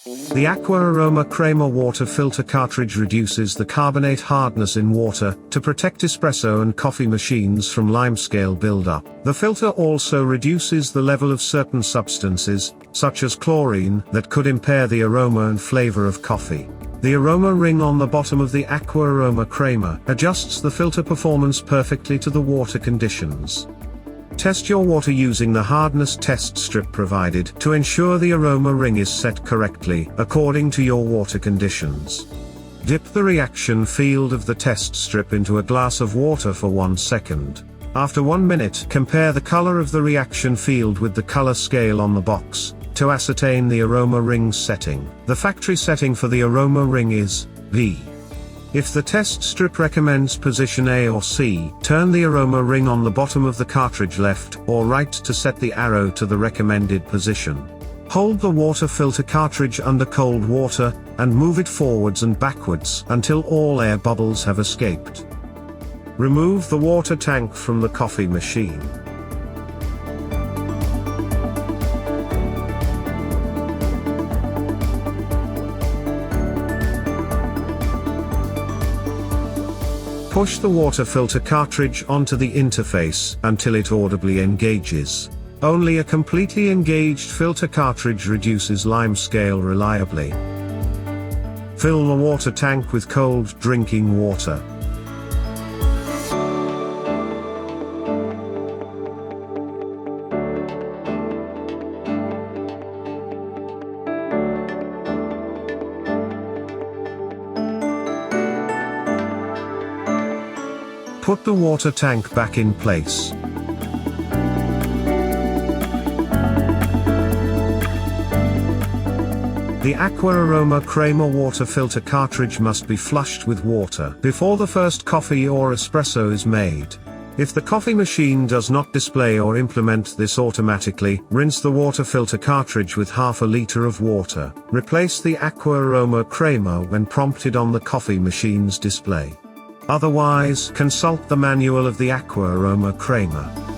The AquaAromaCrema water filter cartridge reduces the carbonate hardness in water, to protect espresso and coffee machines from limescale buildup. The filter also reduces the level of certain substances, such as chlorine, that could impair the aroma and flavor of coffee. The aroma ring on the bottom of the AquaAromaCrema adjusts the filter performance perfectly to the water conditions. Test your water using the hardness test strip provided to ensure the aroma ring is set correctly according to your water conditions. Dip the reaction field of the test strip into a glass of water for 1 second. After 1 minute, compare the color of the reaction field with the color scale on the box to ascertain the aroma ring setting. The factory setting for the aroma ring is B. If the test strip recommends position A or C, turn the aroma ring on the bottom of the cartridge left or right to set the arrow to the recommended position. Hold the water filter cartridge under cold water, and move it forwards and backwards until all air bubbles have escaped. Remove the water tank from the coffee machine. Push the water filter cartridge onto the interface until it audibly engages. Only a completely engaged filter cartridge reduces limescale reliably. Fill the water tank with cold drinking water. Put the water tank back in place. The AquaAromaCrema water filter cartridge must be flushed with water before the first coffee or espresso is made. If the coffee machine does not display or implement this automatically, rinse the water filter cartridge with half a liter of water. Replace the AquaAromaCrema when prompted on the coffee machine's display. Otherwise, consult the manual of the AquaAromaCrema.